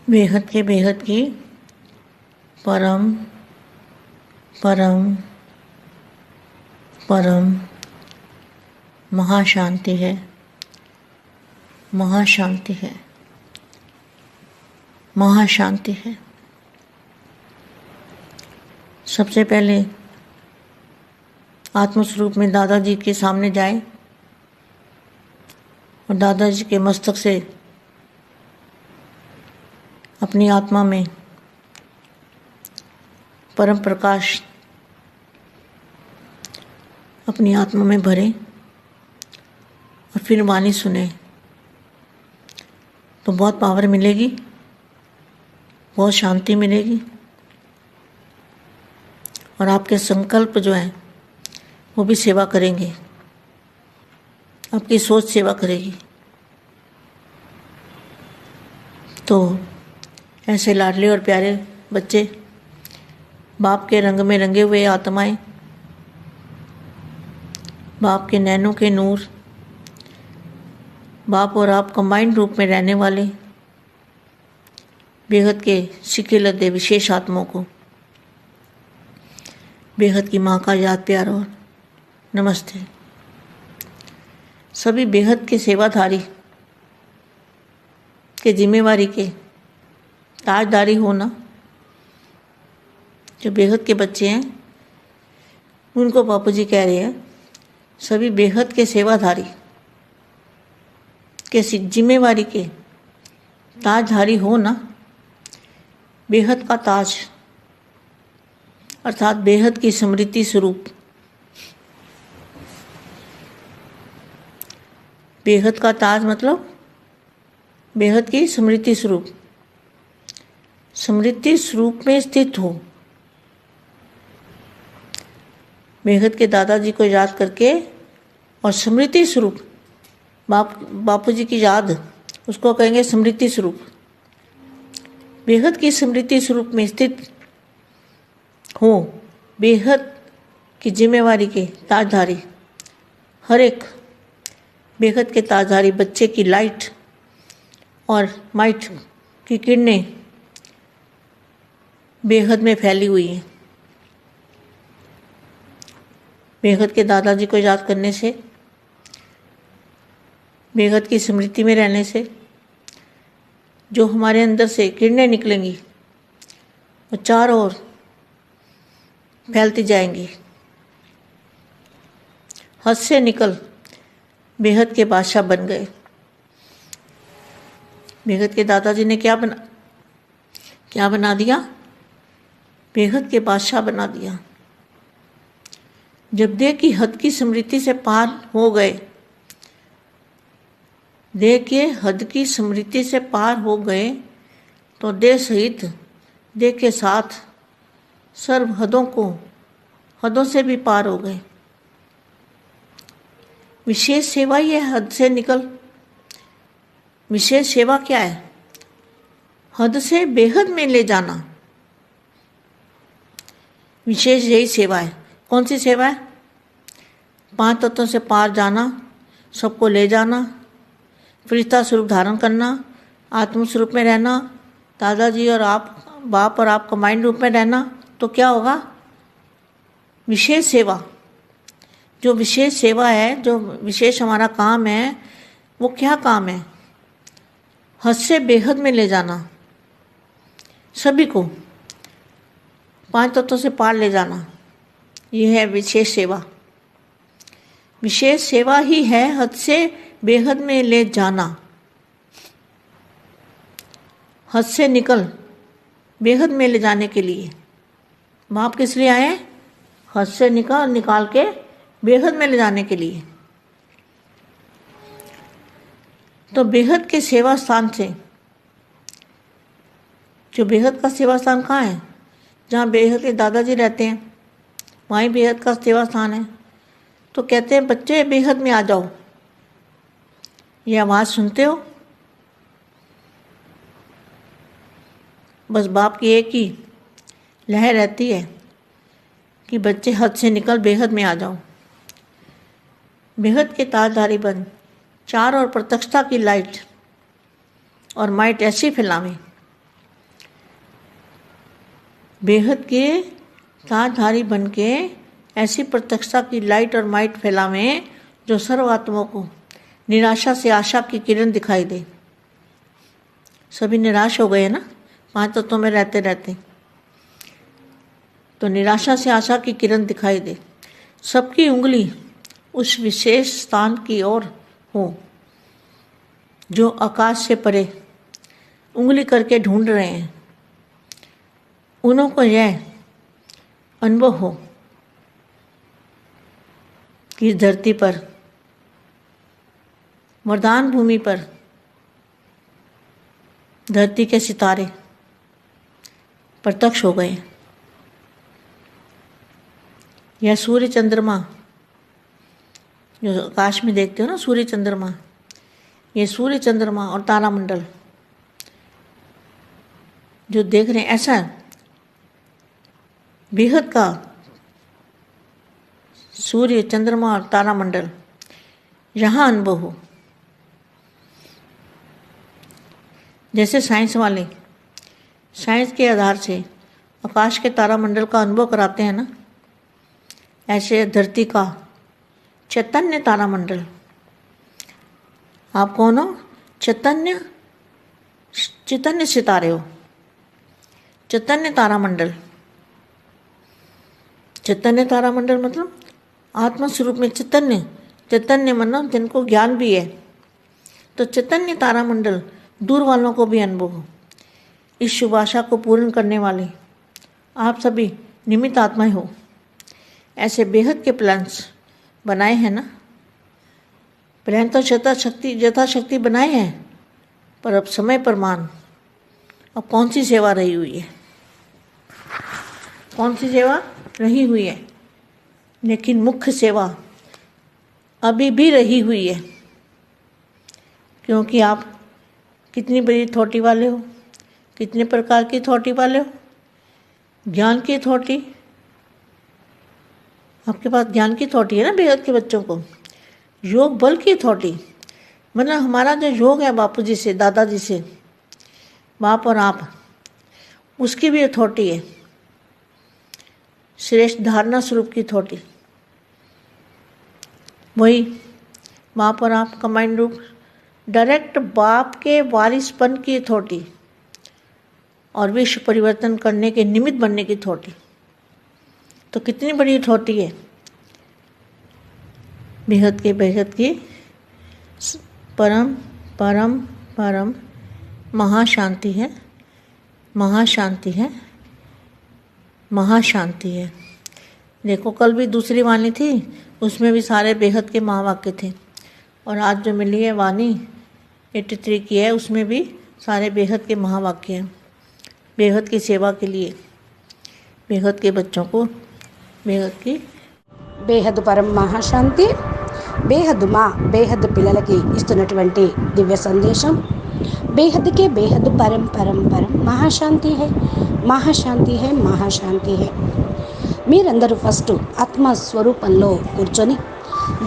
बेहद की परम परम परम महाशांति है, महाशांति है, महाशांति है। सबसे पहले आत्मस्वरूप में दादाजी के सामने जाए और दादाजी के मस्तक से अपनी आत्मा में परम प्रकाश अपनी आत्मा में भरें और फिर वाणी सुने तो बहुत पावर मिलेगी, बहुत शांति मिलेगी और आपके संकल्प जो हैं वो भी सेवा करेंगे, आपकी सोच सेवा करेगी। तो ऐसे लाडले और प्यारे बच्चे, बाप के रंग में रंगे हुए आत्माएं, बाप के नैनों के नूर, बाप और आप कंबाइंड रूप में रहने वाले बेहद के सिखे लदे विशेष आत्माओं को बेहद की माँ का याद प्यार और नमस्ते। सभी बेहद के सेवाधारी के जिम्मेवारी के ताजदारी होना, जो बेहद के बच्चे हैं उनको बापू जी कह रहे हैं, सभी बेहद के सेवाधारी के जिम्मेवारी के ताजधारी हो ना। बेहद का ताज अर्थात बेहद की स्मृति स्वरूप, बेहद का ताज मतलब बेहद की स्मृति स्वरूप, स्मृति स्वरूप में स्थित हो। बेहद के दादाजी को याद करके और स्मृति स्वरूप बापू जी की याद, उसको कहेंगे स्मृति स्वरूप। बेहद की स्मृति स्वरूप में स्थित हो, बेहद की जिम्मेवारी के ताजधारी, हर एक बेहद के ताजधारी बच्चे की लाइट और माइट की किरणें बेहद में फैली हुई हैं। बेहद के दादाजी को याद करने से, बेहद की स्मृति में रहने से जो हमारे अंदर से किरणें निकलेंगी वो चारों ओर फैलती जाएंगी। हद से निकल बेहद के बादशाह बन गए। बेहद के दादाजी ने क्या बना दिया? बेहद के बादशाह बना दिया। जब देह की हद की स्मृति से पार हो गए, देह के हद की स्मृति से पार हो गए तो देह सहित देह के साथ सर्व हदों से भी पार हो गए। विशेष सेवा ही है हद से निकल। विशेष सेवा क्या है? हद से बेहद में ले जाना। विशेष यही सेवा है। कौन सी सेवा है? 5 तत्वों से पार जाना, सबको ले जाना, फरिश्ता स्वरूप धारण करना, आत्म स्वरूप में रहना, दादाजी और आप, बाप और आप कंबाइंड रूप में रहना। तो क्या होगा? विशेष सेवा। जो विशेष सेवा है, जो विशेष हमारा काम है, वो क्या काम है? हद से बेहद में ले जाना, सभी को 5 तत्वों से पार ले जाना। यह है विशेष सेवा। विशेष सेवा ही है हद से बेहद में ले जाना। हद से निकल बेहद में ले जाने के लिए बाप किस लिए आए? हद से निकाल के बेहद में ले जाने के लिए। तो बेहद के सेवा स्थान से, जो बेहद का सेवा स्थान कहाँ है? जहाँ बेहद के दादाजी रहते हैं, वहीं बेहद का सेवा स्थान है। तो कहते हैं बच्चे बेहद में आ जाओ। ये आवाज़ सुनते हो? बस बाप की एक ही लहर रहती है कि बच्चे हद से निकल बेहद में आ जाओ। बेहद के ताजधारी बन, चार और प्रत्यक्षता की लाइट और माइट ऐसी फैलावें बेहद के ताजधारी बन के ऐसी प्रत्यक्षता की लाइट और माइट फैलावें जो सर्व आत्माओं को निराशा से आशा की किरण दिखाई दे। सभी निराश हो गए ना 5 तत्वों में रहते रहते, तो निराशा से आशा की किरण दिखाई दे। सबकी उंगली उस विशेष स्थान की ओर हो जो आकाश से परे उंगली करके ढूंढ रहे हैं। उन्हों को यह अनुभव हो कि इस धरती पर, वरदान भूमि पर, धरती के सितारे प्रत्यक्ष हो गए। यह सूर्य चंद्रमा जो आकाश में देखते हो ना, सूर्य चंद्रमा, ये सूर्य चंद्रमा और तारामंडल जो देख रहे हैं, ऐसा बेहद का सूर्य चंद्रमा और तारामंडल यहाँ अनुभव हो। जैसे साइंस वाले साइंस के आधार से आकाश के तारामंडल का अनुभव कराते हैं ना, ऐसे धरती का चैतन्य तारामंडल। आप कौन हो? चैतन्य सितारे हो, चैतन्य तारामंडल। चैतन्य तारामंडल मतलब आत्मा स्वरूप में चैतन्य मतलब जिनको ज्ञान भी है। तो चैतन्य तारामंडल दूर वालों को भी अनुभव हो। इस शुभ आशा को पूर्ण करने वाले आप सभी निमित्त आत्माएं हो। ऐसे बेहद के प्लान्स बनाए हैं ना। प्लान तो यथाशक्ति बनाए हैं, पर अब समय पर मान। अब कौन सी सेवा रही हुई है? कौन सी सेवा रही हुई है? लेकिन मुख्य सेवा अभी भी रही हुई है, क्योंकि आप कितनी बड़ी अथॉरिटी वाले हो, कितने प्रकार की अथॉरिटी वाले हो। ज्ञान की अथॉरिटी, आपके पास ज्ञान की अथॉरिटी है ना बेहद के बच्चों को। योग बल की अथॉरिटी, मतलब हमारा जो योग है बापू जी से, दादाजी से, बाप और आप, उसकी भी अथॉरिटी है। श्रेष्ठ धारणा स्वरूप की अथॉरिटी, वही बाप और आप कंबाइंड रूप, डायरेक्ट बाप के वारिसपन की अथॉरिटी और विश्व परिवर्तन करने के निमित्त बनने की अथॉरिटी। तो कितनी बड़ी अथॉरिटी है। बेहद की परम परम परम महाशांति है, महाशांति है, महाशांति है। देखो कल भी दूसरी वाणी थी, उसमें भी सारे बेहद के महावाक्य थे, और आज जो मिली है वाणी 83 की है, उसमें भी सारे बेहद के महावाक्य हैं। बेहद की सेवा के लिए, बेहद के बच्चों को బేహద్ పరం మహాశాంతి బేహద్ మా బేహద్ పిల్లలకి ఇస్తున్నటువంటి దివ్య సందేశం బేహద్కే బేహద్ పరం పరం పరం మహాశాంతి హై మహాశాంతి హై మహాశాంతి హై. మీరందరూ ఫస్ట్ ఆత్మస్వరూపంలో కూర్చొని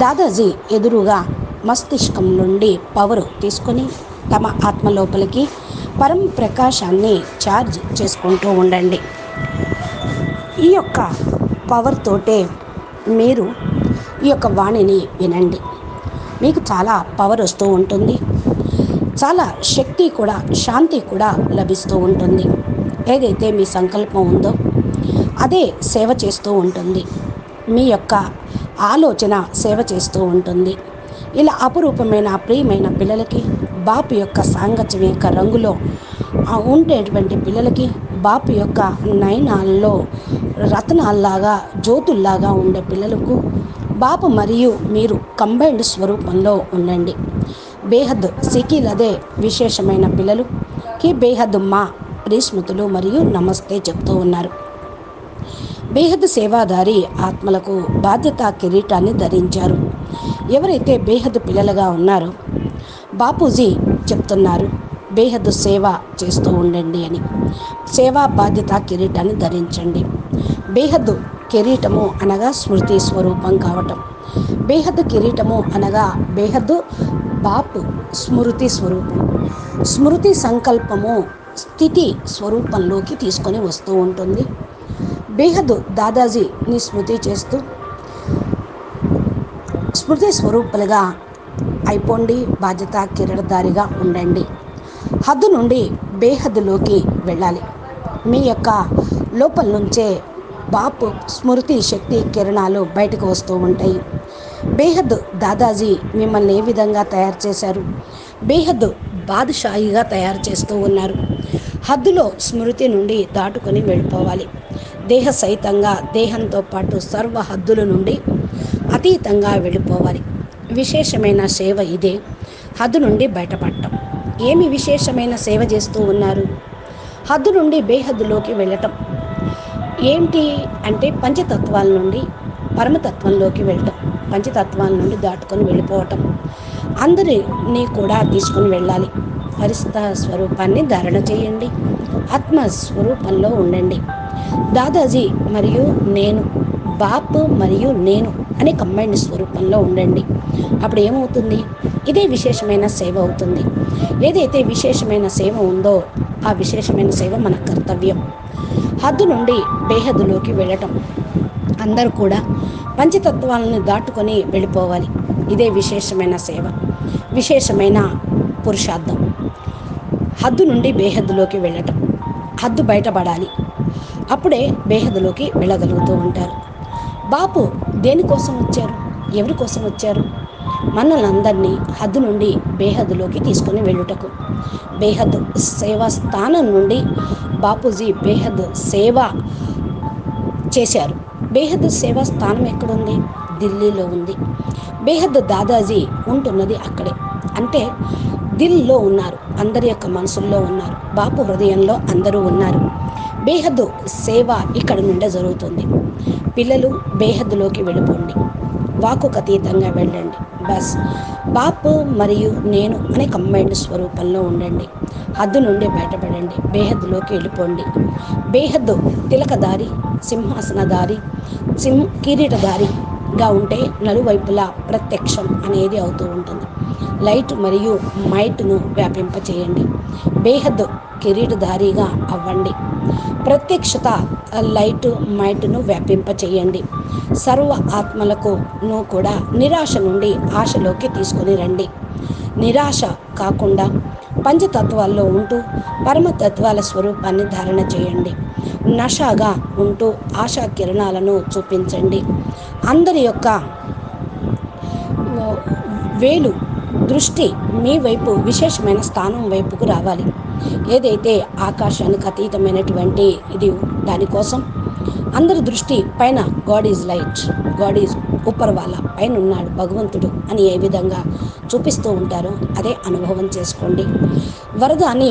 దాదాజీ ఎదురుగా మస్తిష్కం నుండి పవర్ తీసుకొని తమ ఆత్మ లోపలికి పరం ప్రకాశాన్ని ఛార్జ్ చేసుకుంటూ ఉండండి. ఈ యొక్క పవర్ తోటే మీరు ఈ యొక్క వాణిని వినండి. మీకు చాలా పవర్ వస్తూ ఉంటుంది, చాలా శక్తి కూడా, శాంతి కూడా లభిస్తూ ఉంటుంది. ఏదైతే మీ సంకల్పం ఉందో అదే సేవ చేస్తూ ఉంటుంది. మీ యొక్క ఆలోచన సేవ చేస్తూ ఉంటుంది. ఇలా అపురూపమైన ప్రియమైన పిల్లలకి బాపు యొక్క సాంగత్యం యొక్క రంగులో ఉండేటువంటి పిల్లలకి బాపు యొక్క నయనాల్లో రత్నాల్లాగా జ్యోతుల్లాగా ఉండే పిల్లలకు బాపు మరియు మీరు కంబైన్డ్ స్వరూపంలో ఉండండి. బేహద్ సికీలదే విశేషమైన పిల్లలుకి బేహద్ మా ప్రీస్మృతులు మరియు నమస్తే చెప్తూ ఉన్నారు. బేహద్ సేవాదారి ఆత్మలకు బాధ్యతా కిరీటాన్ని ధరించారు. ఎవరైతే బేహద్ పిల్లలుగా ఉన్నారో బాపూజీ చెప్తున్నారు బేహద్ సేవ చేస్తూ ఉండండి అని. సేవా బాధ్యత కిరీటాన్ని ధరించండి. బేహద్ కిరీటము అనగా స్మృతి స్వరూపం కావటం. బేహద్ కిరీటము అనగా బేహద్ బాపు స్మృతి స్వరూపం. స్మృతి సంకల్పము స్థితి స్వరూపంలోకి తీసుకొని వస్తూ ఉంటుంది. బేహద్ దాదాజీని స్మృతి చేస్తూ స్మృతి స్వరూపులుగా అయిపోండి, బాధ్యత కిరీటధారిగా ఉండండి. హద్దు నుండి బేహద్దులోకి వెళ్ళాలి. మీ యొక్క లోపల నుంచే బాపు స్మృతి శక్తి కిరణాలు బయటకు వస్తూ ఉంటాయి. బేహద్ దాదాజీ మిమ్మల్ని ఏ విధంగా తయారు చేశారు? బేహద్ బాదుషాయిగా తయారు చేస్తూ ఉన్నారు. హద్దులో స్మృతి నుండి దాటుకొని వెళ్ళిపోవాలి. దేహ సహితంగా దేహంతో పాటు సర్వ హద్దుల నుండి అతీతంగా వెళ్ళిపోవాలి. విశేషమైన సేవ ఇదే, హద్దు నుండి బయటపడటం. ఏమి విశేషమైన సేవ చేస్తూ ఉన్నారు? హద్దు నుండి బేహద్దులోకి వెళ్ళటం. ఏంటి అంటే పంచతత్వాల నుండి పరమతత్వంలోకి వెళ్ళటం, పంచతత్వాల నుండి దాటుకొని వెళ్ళిపోవటం. అందరినీ కూడా తీసుకుని వెళ్ళాలి. పరిస్థిత స్వరూపాన్ని ధారణ చేయండి. ఆత్మస్వరూపంలో ఉండండి. దాదాజీ మరియు నేను, బాపు మరియు నేను అనే కంబైండ్ స్వరూపంలో ఉండండి. అప్పుడు ఏమవుతుంది? ఇదే విశేషమైన సేవ అవుతుంది. ఏదైతే విశేషమైన సేవ ఉందో ఆ విశేషమైన సేవ మన కర్తవ్యం. హద్దు నుండి బేహద్దులోకి వెళ్ళటం. అందరూ కూడా పంచతత్వాలను దాటుకొని వెళ్ళిపోవాలి. ఇదే విశేషమైన సేవ, విశేషమైన పురుషార్థం. హద్దు నుండి బేహద్దులోకి వెళ్ళటం. హద్దు బయటపడాలి. అప్పుడే బేహద్దులోకి వెళ్ళగలుగుతూ ఉంటారు. బాపు దేనికోసం వచ్చారు? ఎవరి కోసం వచ్చారు? మనల్ని హద్దు నుండి బేహద్దులోకి తీసుకొని వెళ్ళుటకు. బేహద్ సేవా స్థానం నుండి బాపూజీ బేహద్ సేవ చేశారు. బేహద్ సేవా స్థానం ఎక్కడుంది? ఢిల్లీలో ఉంది. బేహద్ దాదాజీ ఉంటున్నది అక్కడే. అంటే దిల్లో ఉన్నారు, అందరి యొక్క మనసుల్లో ఉన్నారు. బాపు హృదయంలో అందరూ ఉన్నారు. బేహద్ సేవ ఇక్కడ నుండే జరుగుతుంది. పిల్లలు బేహద్దులోకి వెళ్ళిపోండి, వాకుకు అతీతంగా వెళ్ళండి. బస్ బాపు మరియు నేను అనే కంబైండ్ స్వరూపంలో ఉండండి. హద్దు నుండి బయటపడండి, బేహద్దులోకి వెళ్ళిపోండి. బేహద్ తిలకదారి, సింహాసనదారి, కిరీటధారిగా ఉంటే నలువైపులా ప్రత్యక్షం అనేది అవుతూ ఉంటుంది. లైట్ మరియు మైట్ను వ్యాపింపచేయండి. బేహద్ కిరీటధారిగా అవ్వండి. ప్రత్యక్షత లైట్ మైట్ను వ్యాపింపచేయండి. సర్వ ఆత్మలకును కూడా నిరాశ నుండి ఆశలోకి తీసుకుని రండి. నిరాశ కాకుండా పంచతత్వాల్లో ఉంటూ పరమతత్వాల స్వరూపాన్ని ధారణ చేయండి. నషగా ఉంటూ ఆశా కిరణాలను చూపించండి. అందరి యొక్క వేలు దృష్టి మీ వైపు విశేషమైన స్థానం వైపుకు రావాలి. ఏదైతే ఆకాశానికి అతీతమైనటువంటి ఇది, దానికోసం అందరి దృష్టి పైన God is light, God is ఊపర్ వాళ్ళ పైన ఉన్నాడు భగవంతుడు అని ఏ విధంగా చూపిస్తూ ఉంటారో అదే అనుభవం చేసుకోండి. వరద అని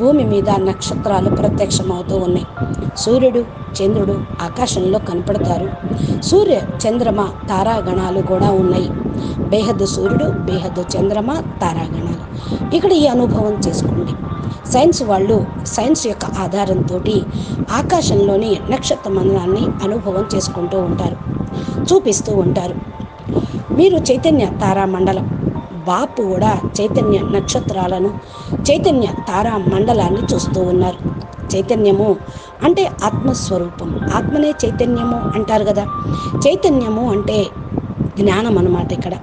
భూమి మీద నక్షత్రాలు ప్రత్యక్షమవుతూ ఉన్నాయి. సూర్యుడు, చంద్రుడు ఆకాశంలో కనపడతారు. సూర్య చంద్రమ తారాగణాలు కూడా ఉన్నాయి. బేహద్దు సూర్యుడు, బేహద్దు చంద్రమ, తారాగణాలు. ఇక్కడ ఈ అనుభవం చేసుకోండి. సైన్స్ వాళ్ళు సైన్స్ యొక్క ఆధారంతో ఆకాశంలోని నక్షత్ర మండలాన్ని అనుభవం చేసుకుంటూ ఉంటారు, చూపిస్తూ ఉంటారు. మీరు చైతన్య తారామండలం, బాపు కూడా చైతన్య నక్షత్రాలను, చైతన్య తారా మండలాన్ని చూస్తూ ఉన్నారు. చైతన్యము అంటే ఆత్మస్వరూపం. ఆత్మనే చైతన్యము అంటారు కదా. చైతన్యము అంటే జ్ఞానం అన్నమాట. ఇక్కడ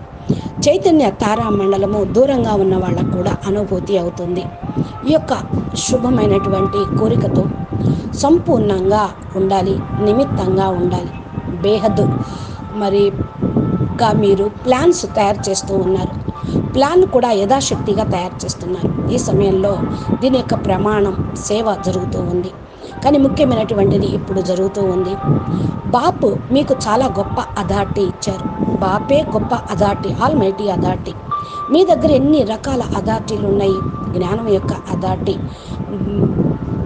చైతన్య తారా మండలము దూరంగా ఉన్న వాళ్ళకు కూడా అనుభూతి అవుతుంది. ఈ యొక్క శుభమైనటువంటి కోరికతో సంపూర్ణంగా ఉండాలి, నిమిత్తంగా ఉండాలి. బేహద్ మీరు ప్లాన్స్ తయారు చేస్తూ ఉన్నారు. ప్లాన్ కూడా యథాశక్తిగా తయారు చేస్తున్నారు. ఈ సమయంలో దీని యొక్క ప్రమాణం సేవ జరుగుతూ ఉంది. కానీ ముఖ్యమైనటువంటిది ఇప్పుడు జరుగుతూ ఉంది. బాపు మీకు చాలా గొప్ప అథారిటీ ఇచ్చారు. బాపే గొప్ప అథారిటీ, ఆల్మైటీ అథారిటీ. మీ దగ్గర ఎన్ని రకాల అథారిటీలు ఉన్నాయి? జ్ఞానం యొక్క అథారిటీ,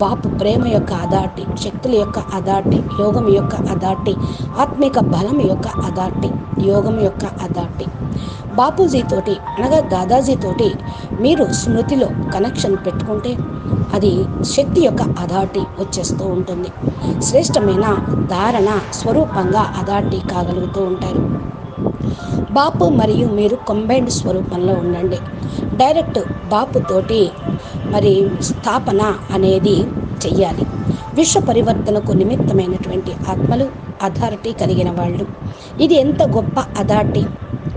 బాపు ప్రేమ యొక్క అథారిటీ, శక్తుల యొక్క అథారిటీ, యోగం యొక్క అథారిటీ, ఆత్మిక బలం యొక్క అథారిటీ, యోగం యొక్క అథారిటీ. బాపూజీతోటి అనగా దాదాజీతోటి మీరు స్మృతిలో కనెక్షన్ పెట్టుకుంటే అది శక్తి యొక్క అథారిటీ వచ్చేస్తూ ఉంటుంది. శ్రేష్టమైన ధారణ స్వరూపంగా అథారిటీ కాగలుగుతూ ఉంటారు. బాపు మరియు మీరు కంబైన్డ్ స్వరూపంలో ఉండండి. డైరెక్ట్ బాపుతోటి మరి స్థాపన అనేది చెయ్యాలి. విశ్వ పరివర్తనకు నిమిత్తమైనటువంటి ఆత్మలు, అథారిటీ కలిగిన వాళ్ళు. ఇది ఎంత గొప్ప అథారిటీ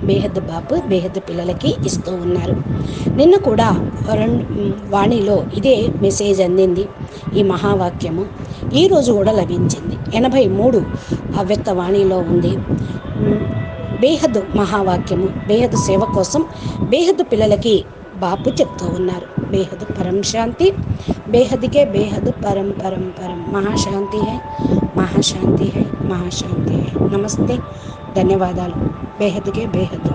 బేహద్ బాపు బేహద్ పిల్లలకి ఇస్తూ ఉన్నారు. నిన్న కూడా వాణిలో ఇదే మెసేజ్ అందింది. ఈ మహావాక్యము ఈరోజు కూడా లభించింది. 83 అవ్యక్త వాణిలో ఉంది. బేహద్ మహావాక్యము, బేహద్ సేవ కోసం బేహద్ పిల్లలకి బాపు చెప్తూ ఉన్నారు. బేహద్ పరం శాంతి, బేహద్కే బేహద్ పరం పరం పరం మహాశాంతి హై, మహాశాంతి హై, మహాశాంతి హై. నమస్తే, ధన్యవాదాలు. బేహద్కే బేహద్.